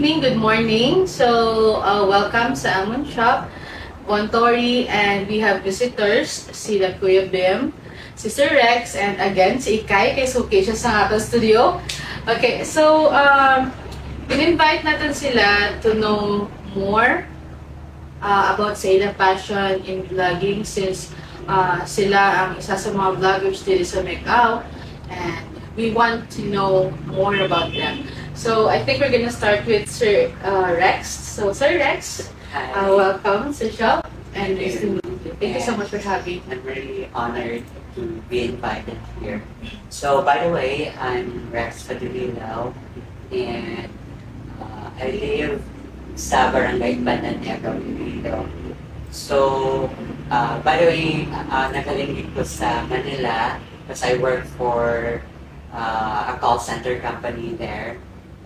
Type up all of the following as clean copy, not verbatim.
evening, good morning. So, welcome sa Amon Shop, Bontori, and we have visitors, sila Kuya Bim, si Sir Rex, and again, si Ikay, kay Suki siya sa ating studio. Okay, so, in-invite natin sila to know more about Sailor Passion in vlogging since sila ang isa sa mga vloggers dito sa Macau, and we want to know more about them. So I think we're gonna start with Sir Rex. So Sir Rex, welcome to the shop and nice to meet you. Thank you so much for having me. I'm really honored to be invited here. So by the way, I'm Rex Padulino and I live sa Barangay Bananero, Iloilo. So by the way, nakalingit ko sa Manila because I work for a call center company there.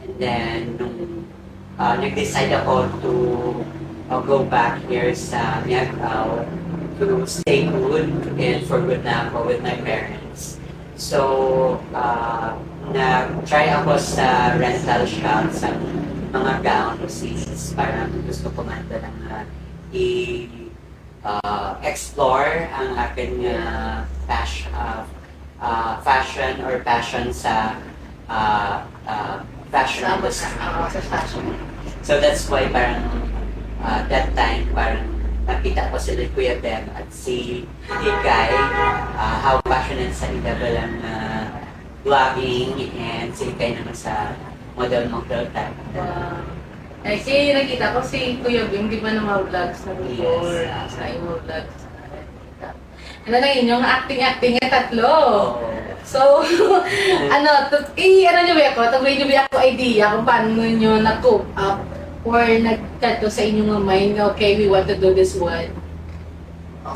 And then, nung nag-decide ako to go back here sa Miagao to stay good and for good na ako with my parents. So, nag-try ako sa rental shop sa mga gown since parang gusto ko man talaga explore ang aking fashion or passion sa fashion industry. So that's why parang that time parang nakita ko sila Kuya Bem at si Ikay how passionate sa level ng vlogging and si Ikay naman sa model type. Kasi nakita ko si Kuya Bim, di ba na mga vlogs na before? Yes. Sa iyong vlogs. Ano lang inyong acting nga tatlo? So, ano nyo ba ako? Tagway nyo ba ako idea kung paano nyo na-cope up or nagtato sa inyong mind na, okay, we want to do this one?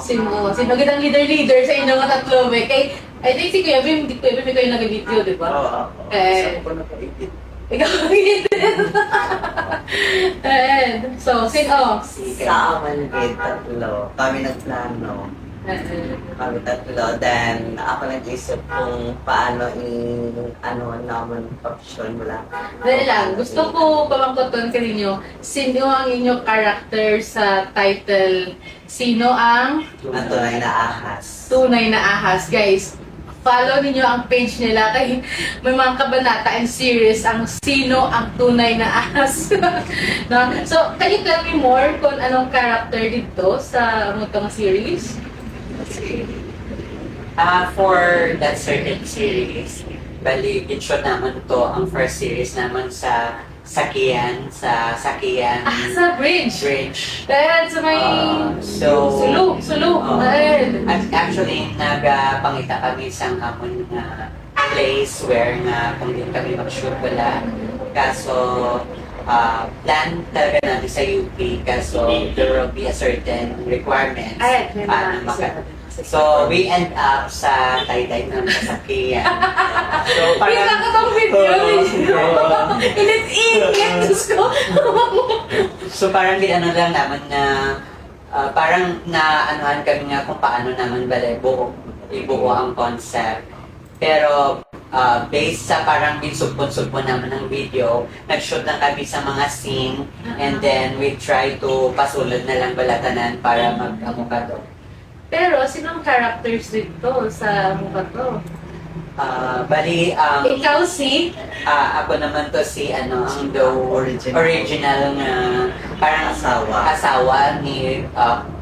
Sino gitang leader sa inyong tatlo ba? Kay, I think si Kuya Bim, kayo nag-video, di ba? Oo. Ikaw nag-edit. So, sino? Sa amin tatlo. Kami nagplano. Kami tatlo. Then, ako nag-isip kung paano naman option mula. Dahil lang, gusto ko pamangkoton ka ninyo, sino ang inyong character sa title? Sino ang Ang tunay na ahas. tunay na ahas? Guys, follow ninyo ang page nila kay may mga kabanata and series ang sino ang tunay na ahas. No? So, can you tell me more kung anong character dito sa mga series? For that certain series, bali, in-shot naman to ang first series naman sa Sakian. Sa bridge. Dahil sa may Sulu. Dahil. At actually, nagpangita kami sa hamon na place where na kung din kami mag-shoot wala. Kaso, plan talaga namin sa UP kaso there will be a certain requirements paano So, we end up sa Taytay ng Sakian. So, Kita ka bang video? Init-init! Diyos ko! So, parang ano lang naman na parang na-anuhan kami nga kung paano naman ibuo ang concept. Pero, based sa parang binsugpon-sugpon naman ng video, nag-shoot na kami sa mga scene and then we try to pasulod na lang balatanan para mag-amuka doon. Pero, sinong characters dito sa mukha to? Bali, Ikaw si? ako naman to si ang original na parang asawa ni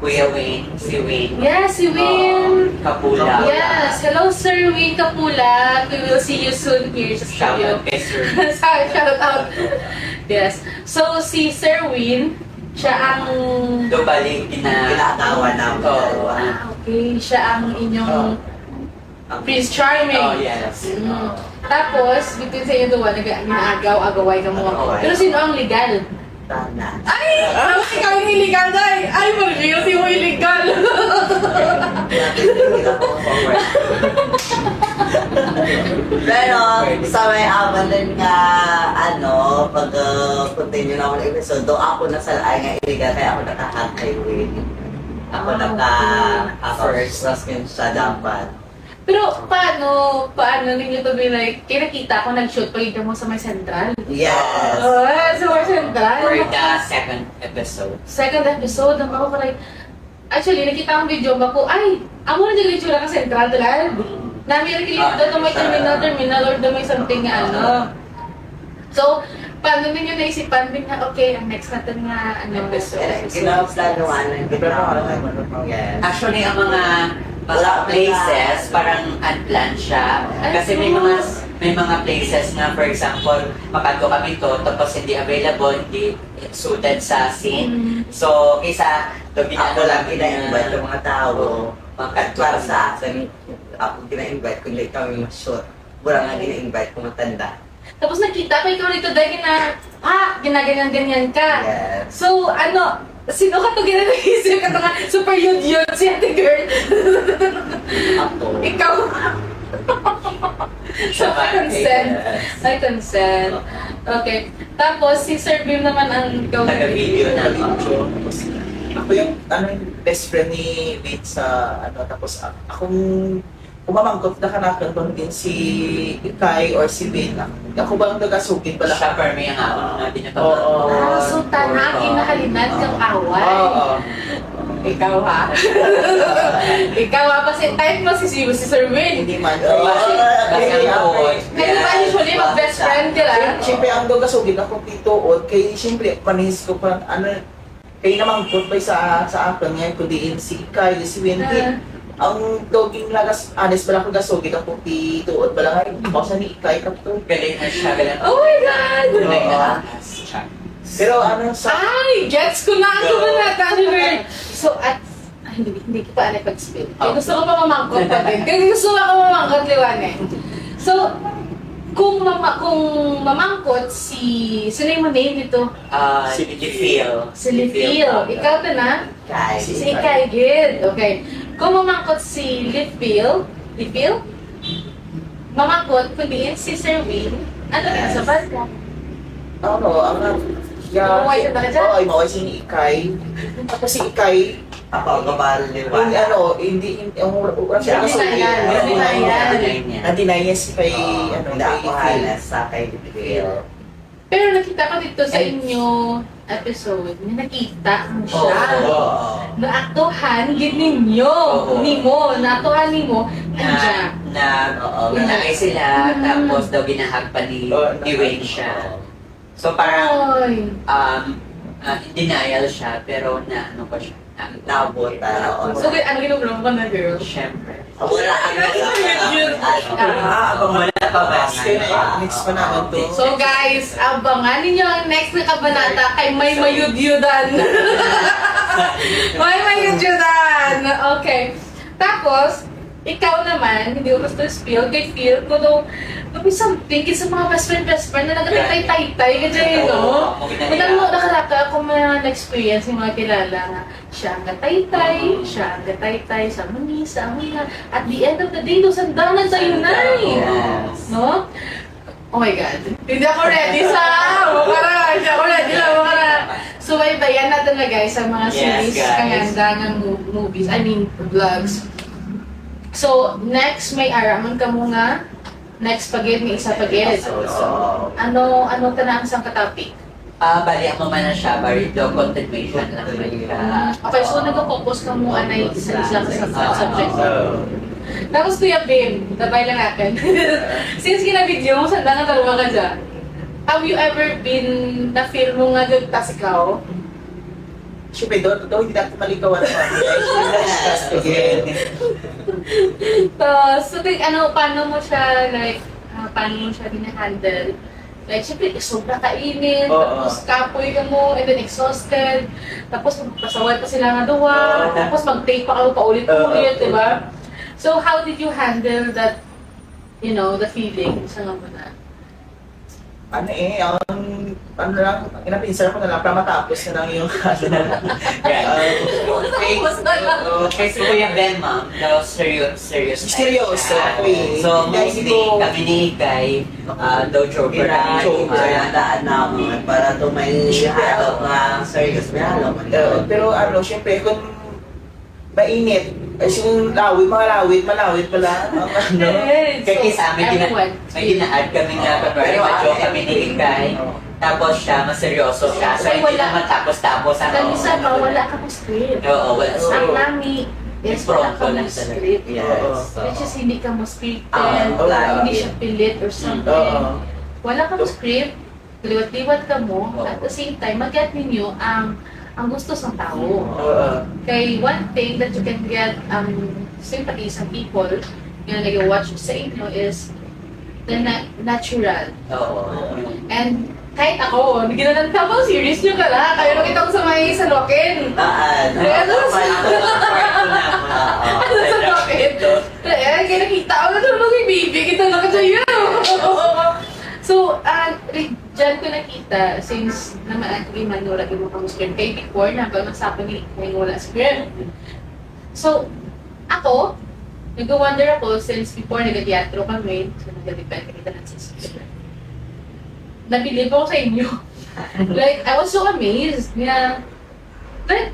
Kuya Wayne, si Wayne. Yes, si Wayne. Kapula. Yes, hello Sir Wayne Kapula. We will see you soon here sa Shout studio. out kay Sir. Shout out. Yes. So, si Sir Wayne, siya ang... Bali, Ginagawa namin. Okay, siya ang inyong Prince Charming. Oh, yes. Tapos, between sa inyo dalawa, nag-agaw-agaway ka mo. Agaway. Pero sino ang legal? Tana. Ay! Ikaw yung illegal, day! Ay, Mario, si mo illegal! Pero sa may amalan nga, pag continue na ako ng episode, doon ako na sa ay nga iligal, kaya ako nakahag kay Win. Ako Ah, naka-first, tapos yun siya dapat. Pero paano ninyo to be like, kinakita ko nag-shoot pagiging mo sa may central? Yes. Oh, sa may central. For the second episode. Second episode, ang ako like, actually, nakita ang video ba ko, ay, amo na dyan yung ka central, talaga. Nami rin kilito doon may terminal, or doon may something nga, ano. So, paano ninyo naisipan din na, okay, ang next natin nga, episode. Ginaplanuan ng Yes. Actually, ang mga places, parang unplanned siya. Kasi may mga places na, for example, makadto kami to, tapos hindi available, hindi suited sa scene. So, kaysa, Ako lang ina-invite yung mga tao. At para sa akin, ako gina-invite kung hindi kami ma-shoot. Wala nga gina-invite kung matanda. Tapos nakita ko ikaw dito dahil na, ginaganyan-ganyan ka. Yes. So, sino ka to ginanaisip ka to nga, super yun si ate girl. Ako. Ikaw. So, I consent. I consent. Okay. Tapos, si Sir Bim naman ang ikaw. taga-video na Ako yung best friend ni Wade sa tapos akong umamangkot na kanakan doon din si Kai or si Wade. Ako ba ang nagasugin pala? siya per may ang awon na dinatawag. Oo. So, tanang inahalinan kang away. Oo. Ikaw ha? Ikaw ha? Kasi type mo si Sir Win. Hindi man. Kasi ako, Kaya ba usually mag-best friend ka lang? Siyempre, ang nagasugin ako tituod, kay siyempre, panihis ko pa, kay namangkot pa sa akin ngayon, kundi si Kai, si Wendy. Ang doging lagas, honest pala ako gasugin ako tituod, pala nga, baka ni Kai ka to. galing na siya, galing. Oh my God! Galing na siya. Pero sa... Ay! Gets ko na ang kumanata ni Win. So, hindi kita alay pag-spill. Kaya gusto ko pa mamangkot pa din. Kaya gusto ko mamangkot, liwanag. So, kung mamangkot sino yung name dito? Si Phil. Si Lifil. Ikaw to na? Kai. Si Ikay, good. Okay. Kung mamangkot si Lifil, mamangkot, kundi si Sir Win, ano yan sa banda? Maway ka talaga? Oo, maway si Ikay. Tapos si Ikay, Ako ang kabalo ni yung Wala. hindi, ang urang Siya, siya hindi na yan. Nantinaya si kay, Hindi ako halas sa kay Phil. Pero nakita ko dito sa inyo episode, na nakita mo siya. Naaktuhan gid ninyo. Naaktuhan nimo. Andiyan. Nagtangay sila, tapos daw ginahag pa ni Wayne siya. So parang, Oy. denial siya, pero ano pa siya. Nabot na. So, ano ginagawa ko na girl? Siyempre. Wala ang Wala pa ba? Next pa naman to. So guys, abangan ninyo ang next na kabanata kay May Mayudyudan. May Mayudyudan! Okay. Tapos, ikaw naman, hindi ko gusto spill, kay Phil, kung may something sa mga best friend na nagkatay-tay-tay ka dyan, no? Kung mo nakalaka ako mga na-experience yung mga kilala nga, siya ang gatay-tay, sa muni, at the end of the day, sandangan sa'yo na Yes. no? Oh my God. Hindi ako ready sa Hindi ako ready na subaybayan natin na guys sa mga Yes, series guys. kaganda ng movies, vlogs. So, next may araman ka muna. Next pagid, may isa pagid. Ano tanang sang ka-topic? Bali, ako man na siya, bali daw continuation lang man. Okay, so nag-focus ka muna na sa isang subject. Tapos Kuya Bim, tabay lang natin. Since kina-video mo, sanda nga dalawa ka dyan. Have you ever been na-feel mo nga doon tas ikaw? Siyempre, doon hindi natin malikawan pa. Again. So, paano mo siya, paano mo siya dina-handle? Like, syempre, sobra kainit, Oo. tapos kapoy ka mo, and then exhausted, tapos magpasaway pa sila nga duwa, tapos mag-take pa ka paulit-ulit, di ba? So, how did you handle that, the feeling sa nga mo na? Inapinsan ko na lang para matapos na lang yung Kasi Kuya Ben, ma'am, daw serious Seryoso, siya. okay. So, Guys, mostly ito- kami ni Kay, daw joker kami. Pinadaan namin para to may halo nga serious may halo. Pero siyempre, kung mainit. As yung lawid, mga malawid pala. Ang ano. Yes. Kaya sa amin, everyone. may gina-add kami na kunwari ma-joke kami ni Ikay. Tapos siya, maseryoso siya. So, Ay, hindi wala. naman tapos-tapos. Kami sa wala kang script. Oo, wala Ang script. nami is wala Impromptu kang lang talaga. script. Yes. Which is hindi ka mo scripted, wala. hindi siya pilit or something. Oo. Wala kang script, liwat-liwat ka mo, Oo. at the same time, mag-get ninyo ang gusto sa tao. Oo. Kay one thing that you can get sympathy sa people yung nag-watch sa inyo is the natural. Oo. And kahit ako, ginanan ka bang serious nyo ka lang? Kaya nakita ko sa may salokin. Taan. Ano sa Oo. salokin? Kaya nakita ko na naman yung baby. Kita na ka sa'yo. So, dyan ko nakita, since naman ang iman wala ko pang script. Kay before, napag-masapan ni may wala script. So, ako, nag-wonder ako since before nag-teatro kami, so nag-depend kita ng script. Nabilib ako sa inyo. Like, I was so amazed na, like,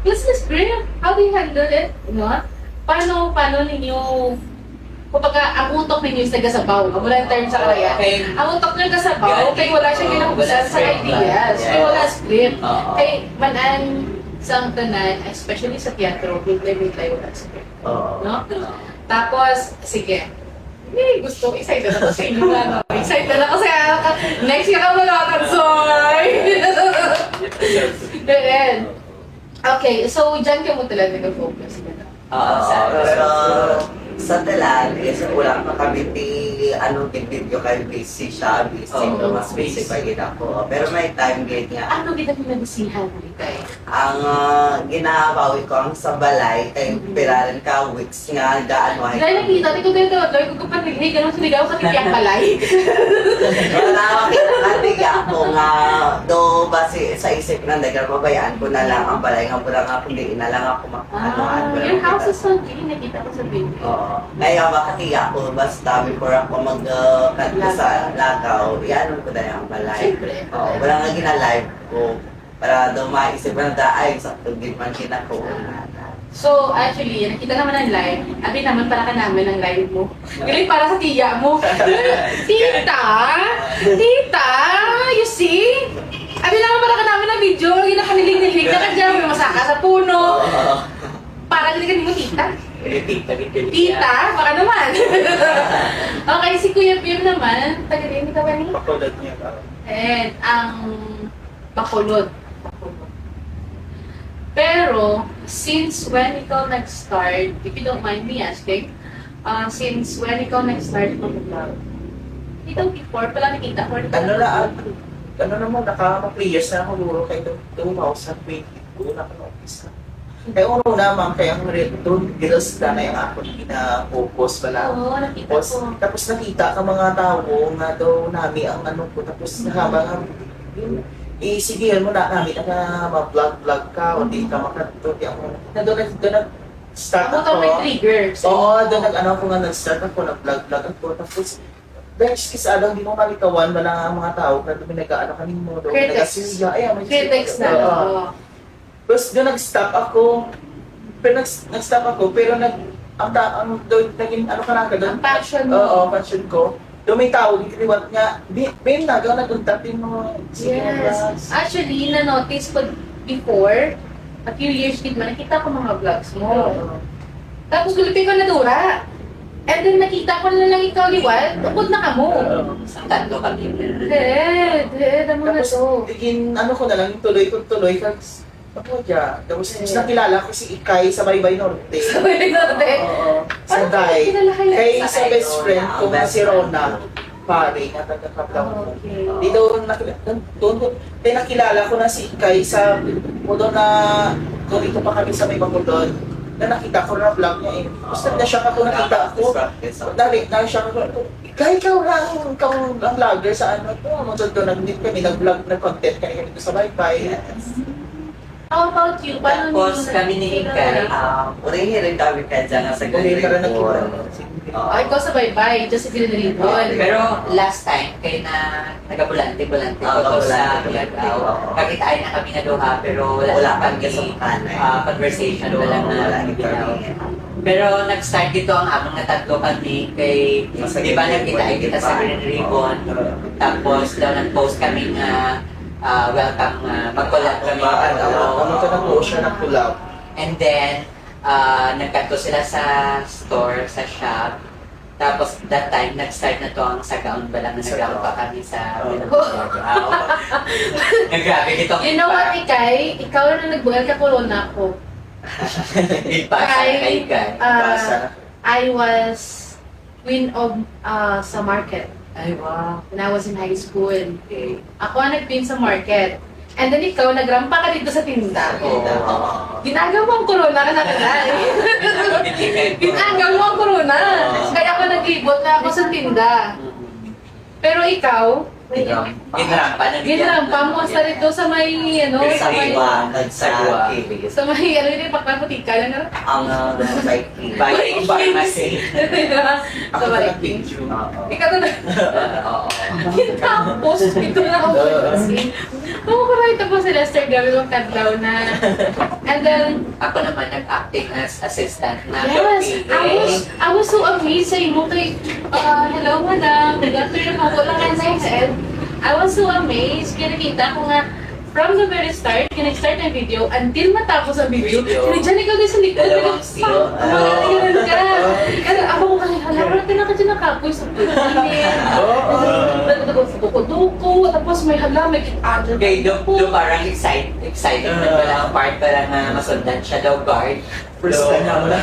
what's the script? How do you handle it? No? Paano ninyo, kumbaga, ang utok ninyo is nagkasabaw. Wala yung term sa kalayan. Okay. Ang utok nyo nagkasabaw, kaya wala siyang ginahusan sa ideas. Kaya wala script. Oo. Kaya manan sa tanan, especially sa teatro, bigla wala script. Oo. No? Tapos, sige. Gusto, excited ako sa inyo na. Excited ako sa next year ka mga Soy! Then, okay, so dyan ka mo talaga nag-focus. Oo, Pero sa talan, wala pa kami video kay busy siya, busy. Oo, Mas busy pa gid ako. Pero may time gid nga. Ano kita pinabisihan mo kay? Ang ginabawi ko ang sa balay, kay piraran ka weeks nga gaano ay. Dahil nakita, di ko ganito, dahil ko kapanilig, ganun sinigaw sa titiyak balay. Wala nakatiga ako nga do base sa isip na nagpabayaan ko na lang ang balay nga pula nga kundi na lang ako Your house is so clean, nakita ko sa video. Oo. Ngayon, makatiya ako basta before ako mag-kanto sa lagaw, yan ko na yung balay. Siyempre. Oo, wala nga gina-live ko para daw maisip na ay sakto din man kinako. So, actually, nakita naman ang live. Abi naman para ka namin ang live mo. Galing para sa tiya mo. Tita! Tita! You see? Abi naman para ka namin ang video. Lagi na kanilig-nilig na ka dyan. May masaka sa puno. Para galigan mo, tita. Tita, baka naman. Okay, si Kuya Bim naman. Taga-din ka ba ni? Pakulad niya ka. And ang Bacolod. Pero, since when ikaw nag-start, if you don't mind me asking, since when ikaw nag-start mag-vlog? Ikaw before, pala nakita ko. Ano naman, naka-3 years na ako siguro kay 2022 na ka-office na. Kaya uno naman, kaya ang doon, girls na yung ako pina-focus pala. Oo, nakita ko. Tapos nakita ka mga tao nga daw nami ang ano ko. Tapos habang isigihan mo na namin na ma-vlog ka o di ka makatuto. Doon nag-start Ako ako. to may trigger. Oo, doon nag-start ako, nag-vlog ako. Tapos, Bex, kisa hindi mo malikawan ba na mga tao na doon nag-ano kanin mo doon. Critics. May Critics na. Oo. Oo. Tapos doon nag-stop ako. Pero nag-stop ako, pero ang doon, naging ano ka na ka doon? Ang passion mo. Oo, passion ko. Doon may tao, giniwat nga, may nagaw, nag-untapin mo. Sige, Yes. Actually, na-notice ko before, a few years din man, nakita ko mga vlogs mo. Oo. Tapos gulipin ko na dura. And then nakita ko na lang ikaw liwal, tukod na ka mo. Isang tatlo kami. Ano na Tapos, to? digin, ano ko na lang, tuloy. Ako dyan. Tapos, nakilala ko si Ikay sa Baybay Norte. Sabi natin. Oo. Sa Parang Day. kilala kayo Kay sa sa Day. best friend ko na si Rona. Pare, na taga-kaplang ko. Okay. Dito, nakilala ko na si Ikay sa, doon na, doon dito pa kami sa may Bangulon, na nakita ko na vlog niya eh. Tapos na-shock ako, nakita ako. Na-shock ako, ikaw lang vlogger sa ano to, doon nag-meet kami, nag-vlog, nag-content kami dito sa Wi-Fi. How about you? Paano Tapos niyo kami ni Ikay, Urihin kami ka dyan sa Uli para Greenwood. nakita. Ay, ikaw sa bye-bye, just si Pinaripon. pero last time, kayo na nagabulante-bulante ko to sa Bilagaw. Kakitain na kami na duha, pero wala Wala kami kami kasamahan. conversation, wala na Wala binaw. Pero nag-start dito ang among na tatlo kami kay, di ba nagkitain kita sa Green Ribbon, tapos daw nag-post kami na welcome, mag-collab kami. Ano ka na po siya na kulab? And then, nagkanto sila sa store, sa shop. Tapos, that time, nag-start na to ang sa gown pa lang. Nag-gown pa kami sa Naggrabe itong You know what, Ikay? Ikaw na nagbugal ka corona ko. Ipasa kay Guy. Basa. I was queen of sa market Ay, wow. when I was in high school. Okay. Ako ang nag-queen sa market. And then ikaw, nagrampa ka dito sa tinda. Ginagawa mo ang corona ka na Ginagawa mo ang corona. Kaya ako nag-ibot na ako sa tinda. Pero ikaw, Ginrampa na ginrampa mo sa rito sa may, ano, sa may, Sa kilis. sa may, ano yun, pagpaputika lang na. Ang biking. Biking pharmacy. Sa Viking. Ikaw na Oo. Tapos, ito na ako kasi. Oo, correct ako si Lester, gabi kong taglaw na. And then, Ako naman nag-acting as assistant na yes, I was so amazed sa imo kay, hello madam, good afternoon, ako lang ang head. I was so amazed, kaya nakita ko nga, from the very start, nag-start ng video, until matapos ang video, sinadyan ikaw din sa likod. Dalawang scene. Ganun ka. Kasi ako ko kaya, hala, wala ka dyan nakapoy sa pagkain. Duko, tapos may hala, may kitado. Okay, do parang excited na pala ang part para na masundan siya daw guard. First time na wala.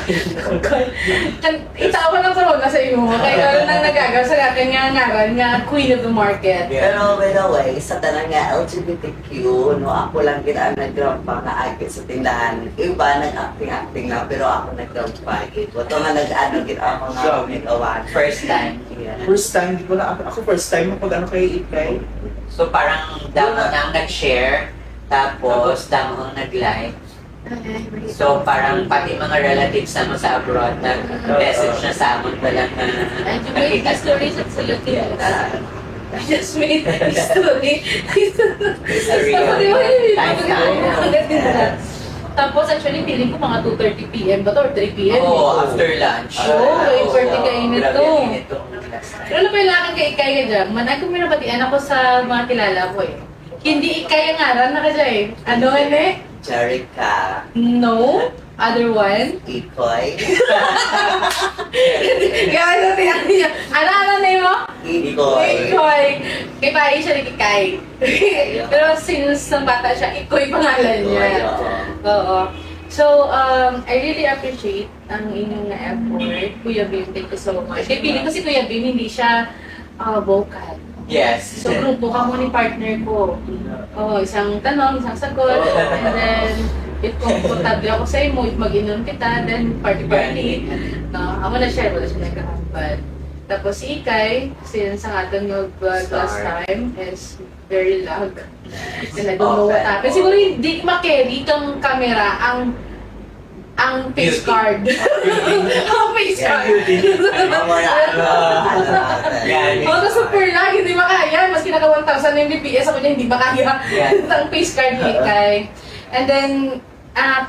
Itawa ng corona sa imo. Kaya nang nagagawa sa akin nga ngaran nga queen of the market. Pero by the way, sa tanang nga LGBTQ, no, ako lang gina nagrampa nga agit sa tindahan. Iba nag-acting lang, pero ako nagrampa. Ito nga nag-ano gina mga gawan. First time. First time, di ko na ako first time pag ano kay Ikay. So parang damo na ang nag-share, tapos damo ang nag-like. So parang pati mga relatives naman sa abroad nag-message na sa amon pa lang na And you made history sa Philippines. I just made history. history of Lifetime. Tapos actually, feeling ko mga 2:30 p.m. ba to? Or 3 p.m. Oo, after lunch. Oo, may party kainit grabe to. ang init to. Pero ano pa yung lakad kay Ikay ka dyan? Manay kong minabatian ako sa mga kilala ko eh. Hindi Ikay ang ngaran na ka dyan eh. Ano eh? Jerica, No? Other one? Ikoy, Kaya ano tiyan niya? Ano name mo? Ikoy. Ikoy. Kay Pai siya ni Ikay. Pero since nang bata siya, Ikoy pangalan niya. Oo. So, I really appreciate ang inyong effort. Kuya Bim, thank you so much. Kaya piling ko si Kuya Bim, hindi siya vocal. Yes. So, grupo ka mo ni partner ko. Oh, isang tanong, isang sagot, and then, if comfortable ako sa imo, if mag-inom kita, then party-party. Ako na share, wala siya nagkahambal. Tapos si Ikay, since ang ating mag-vlog last time, is very lag. And I don't know what happened. Siguro hindi makarry kang camera ang face card. Ang face card. Mga super lag, hindi makaya. Maski naka 1,000 Mbps, ako niya hindi makaya. Ang face card ni Ikay. And then,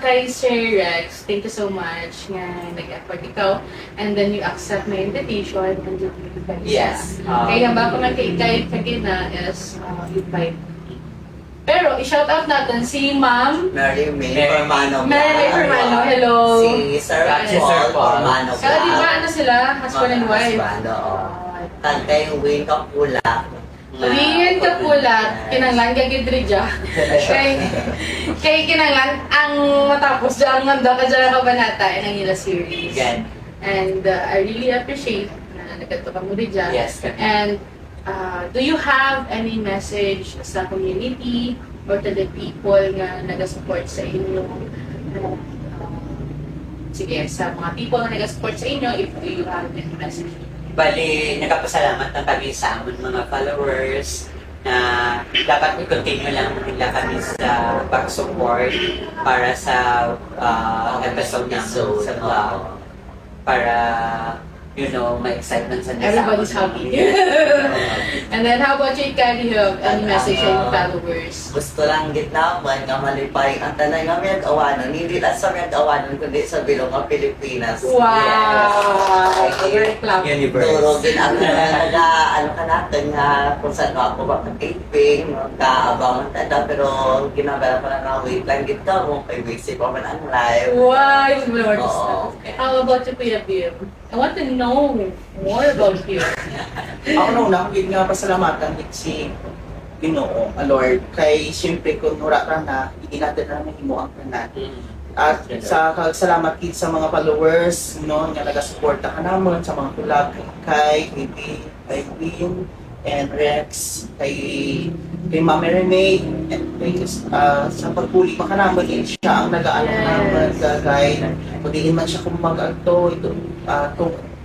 kay Sir Rex, thank you so much nga nag-effort ikaw. And then you accept my invitation and you invite siya. Yes. Kaya ba ako kay Ikay Kagina is invite. Pero, i-shout out natin si Ma'am Mary May Formano. Mary Hermano. Hello. Si Sir Si Sir Paul Paul. Formano. Kaya di ba ano sila? Husband and wife. Kantay Wayne Kapula. Riyan ka pula, kinanglan ka gidridya. Kay kinanglan, ang matapos dyan, ang ganda ka dyan ang kabanata ng ila series. Again. And I really appreciate na nagkato ka mo dyan. Yes. And do you have any message sa community or to the people nga nag-support sa inyo? Sige, sa mga people na nag-support sa inyo, if do you have any message? Bali, nagpapasalamat na kami sa amon mga followers na dapat i-continue lang nila kami sa pag-support para sa episode namin sa vlog. Para, you know, may excitement sa Everybody's happy. And then, how about you, Ika? Do you have any message to your followers? Gusto lang gid naman nga malipay ang tanan nga may awanon, hindi lang sa may awanon kundi sa bilong ng Pilipinas. Wow! Very clap. Universe. Turo din ang ano ka natin nga kung saan ako makatiping, magkaabang tada, pero ginagala pa na wait lang gid ka mo, kay busy pa man ang live. Wow! Yung Lord Oo. How about you, Kuya Bim? I want to know more about you. Ako nung nakagid nga pasalamatan din si Ginoo, Lord, kay siyempre kung nura ka na, hindi natin na mahimo ang tanan. At sa salamat kid sa mga followers, no, nga nagasuporta ka naman sa mga vlog kay Win, and Rex, kay Mami Renee, and kay, sa pagpuli pa ka naman, siya ang nag-aano Yes. naman, guide. Kung diin man siya kung mag-alto,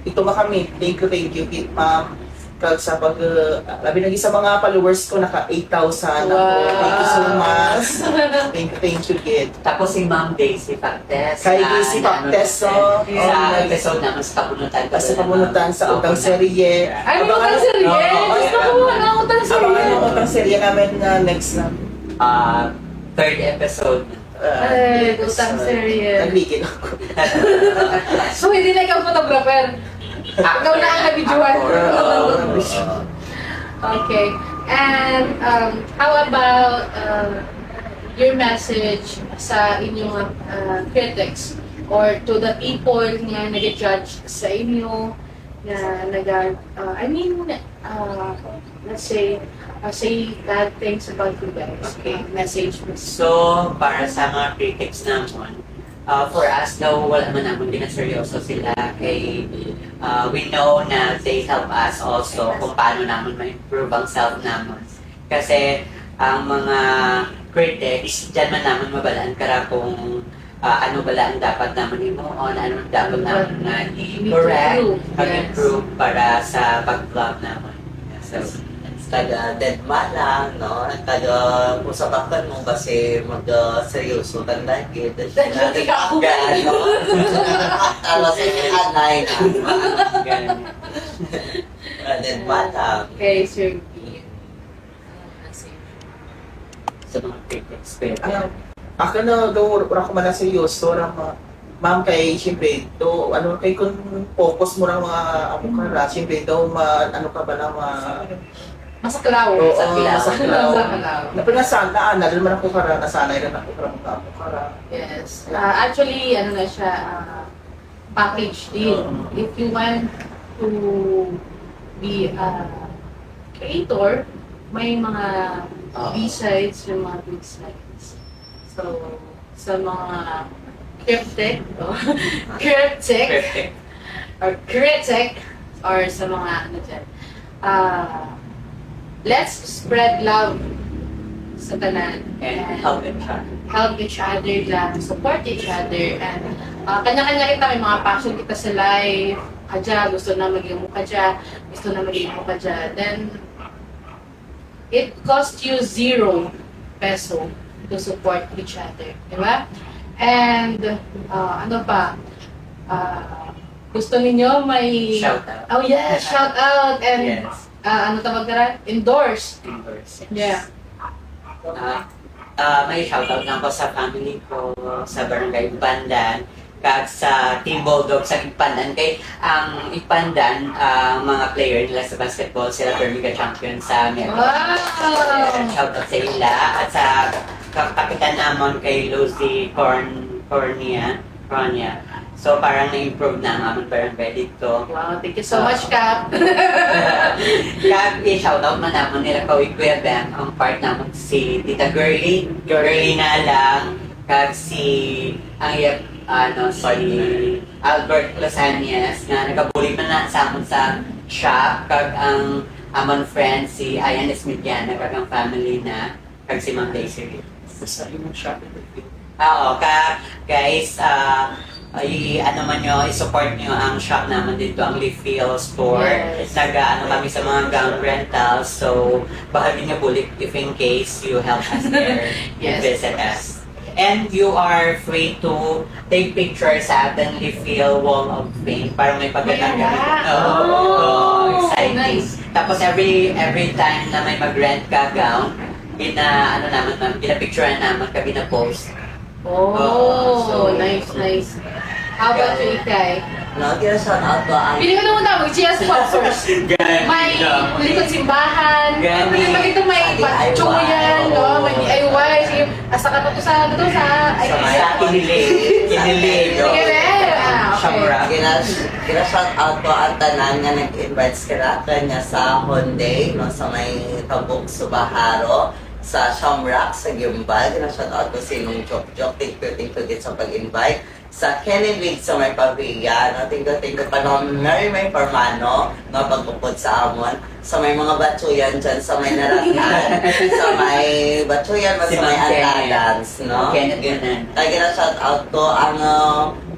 ito ba kami, thank you, ma'am. Kag sa labi lagi sa mga followers ko, naka 8,000 ako. Thank you so much. Thank you, kid. Tapos si Ma'am Daisy Pactes. Kay Daisy Pactes, so, sa episode namin sa pabunutan. Sa pamunutan sa utang serye. Ano yung utang serye? Gusto ko wala ang utang serye. Abangan yung utang serye namin na next na. Third episode. Ay, utang serye. Nagligil ako. So, hindi na ikaw photographer. Ikaw na ang nabidyohan. Okay. And how about your message sa inyong critics or to the people nga nag-judge sa inyo na let's say bad things about you guys. Okay, message mo. So, para sa mga critics naman, for us daw, wala man naman din na seryoso sila kay we know na they help us also kung paano naman ma-improve ang self naman. Kasi ang mga critics, dyan man naman mabalaan kara kung ano bala ang dapat naman i-on, ano ang dapat naman na i-correct, mag-improve para sa pag-vlog naman. So, Kada dead man lang, no? Kada usapakan mo kasi mag-seryoso ka lagi. Lagi ka ako. Gano? Alas anay na. ganun. Dead man lang. Okay, Sir B. Sa mga critics. Pero, Ako na daw wala ko man na seryoso ma'am kay siyempre kay kung focus mo ng mga amukara siyempre daw ano ka ba na Masaklaw. Oo, Masaklaw. napanasana dahil man ako kara nasanay rin ako kara mga amukara. Yes. Actually, ano na siya, package deal. If you want to be a creator, may mga B-sides, may mga B-sides. So, sa mga cryptic, or sa mga ano dyan, let's spread love sa tanan and help each other. help each other lang, support each other, and kanya-kanya kita, may mga passion kita sa life, kadya, gusto na maging mo kadya, gusto na maging mo kadya, then it cost you 0 peso to support each other, di ba? And ano pa, gusto ninyo may Shout out. oh yes, shout out, and Yes. ano tawag na rin? Endorse. Endorse. Yeah. May shoutout lang ko sa family ko, sa barangay Ipandan, kag sa Team Bulldog sa Ipandan. Kay ang Ipandan, mga player nila sa basketball, sila Bermuda champion sa America. Wow! Shoutout sa ila at sa kapitan namon kay Lucy Cornia. So parang na-improve na ang aming barangay dito. Wow, thank you so much, Cap. Kag i-shoutout man naman nila kawig Kuya Bam, ang part naman si Tita Girly na lang, kag si Albert Lasanias nga nagabuli man na sa amon sa shop, kag ang amon friend si Ayan Esmidiana, kag ang family na, kag si Ma'am Daisy. Basta yung shopping. Oo, guys, ano man nyo, i-support nyo ang shop naman dito, ang Leaffield Store. Yes. Nag-ano kami sa mga gown rentals. So, bahagi nyo bulik if in case you help us there, Yes. visit us. And you are free to take pictures sa ating Leaffield Wall of Fame para may pagkatang Yeah. Oh, exciting. Nice. Tapos every time na may mag-rent ka gown, picturean naman kami na post. Oh, so- nice. How about you, Ikay? No, kina-shout out ko ang Pili ko naman tawag, GS sponsors. May likod simbahan. Gani. Pili pa dito may Sa patsuyan, DIY, no? May DIY. Sige, asa ka pa to sa Kinilig. Sige, Bel. Ah, okay. Shamrock. Kina-shout out ko ang tanan nga nag-invite sila kanya sa Hyundai, no, sa may Tabuk, Subaharo, sa Shamrock, sa Gimbal. Kina-shout out ko si Nung Jok. Thank you din sa pag-invite. Sa Kennedy sa may Pavilla, no, thank you pa no, Mary May Formano, no, pagpupod sa amon. Sa may mga batsuyan dyan, sa may Naratan, sa may batsuyan, Si sa may Ma'am Kenneth. Antadans, no? Kenneth Ganan. Kaya na-shout out ko ang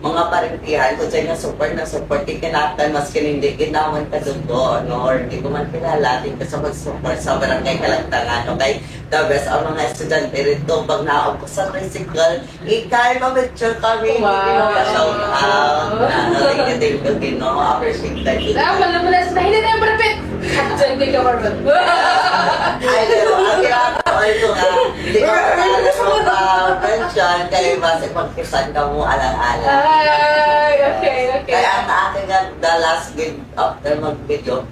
mga parintihan ko dyan na support, ikinatan, mas hindi ginawan ka dugo, no? Or hindi ko man kilala, din ka sa mag-support sa barangay Kalagtangan, no? Kay the best ang mga estudyante rito, pag naog ko sa tricycle, ikay, ma-picture kami, Wow. shout out, thank you, Gino, appreciate that. Ah, wala mo na. Hindi na yung malapit. Diyan ko ikaw, Marvin. Ay, pero ang ginagawa ko nga, hindi ko alam mo ba, mention, kayo base magkisan ka mo alang-alang. Ay, okay. Kaya ang akin nga, the last good after mag-video,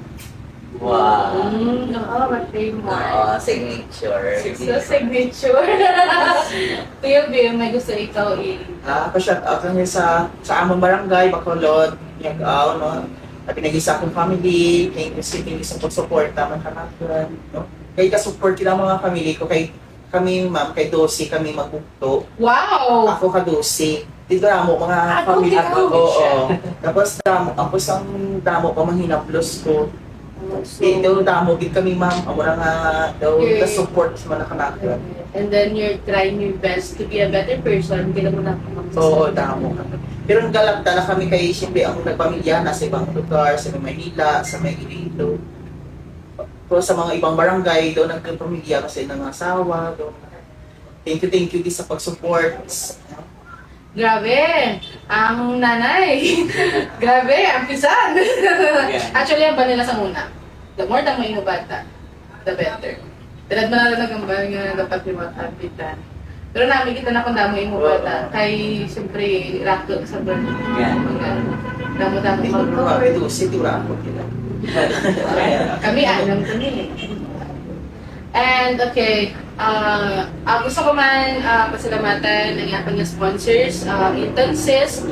Wow. Oo, birthday mo. signature. So, signature. Kuya Bill, may gusto ikaw Pa-shout out lang sa among barangay, Bacolod, Yagaw, no? At pinag-isa akong family, thank you sa pag-support, tamang kanakan, no? Kaya ka-support kita mga family ko, kay kami, ma'am, kay Dosi, kami magbukto. Wow! Ako ka Dosi. Dito mo, mga Ako, family ikaw. ko. Oo. Tapos, ako isang damo pa mahinaplos ko. Daw damo, gid kami, ma'am. Amo na nga, daw, Okay. support sa mga kanakan. And then you're trying your best to be a better person. Hindi mo na Oo, damo kami. Pero galakta na kami kay siyempre ang nagpamilya na sa ibang lugar, sa may Maynila, sa may Iloilo. So, sa mga ibang barangay, doon nagpamilya kasi ng asawa. Doon. Thank you din sa pag-support. Grabe! Ang nanay! Grabe! Ang pisan! Actually, ang banila sa una. The more na mo bata, the better. Tilad mo na lang ang nga dapat yung matapitan. Pero namin kita na kung damo yung bata. Kay, siyempre, rakto sa birth. Yeah. Damo-damo Hindi ko mag naman ito, sigura ako nila. Kami, anong kami. And okay, gusto ko man pasalamatan ng aking sponsors, Intonsis,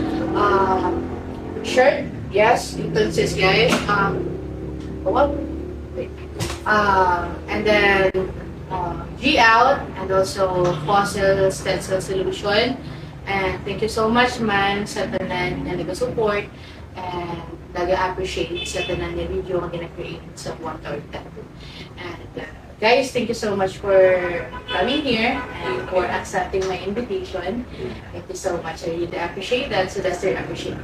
shirt, yes, Intonsis guys, what? And then G Out, and also Fossil Stencil Solution. And thank you so much man sa tanan na nag-support and nag-appreciate sa tanan na video na gina-create sa One Tower Tattoo. And guys, thank you so much for coming here and for accepting my invitation. Thank you so much. I really appreciate that. So that's their appreciation.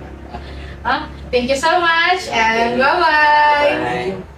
Thank you so much and bye-bye! Bye.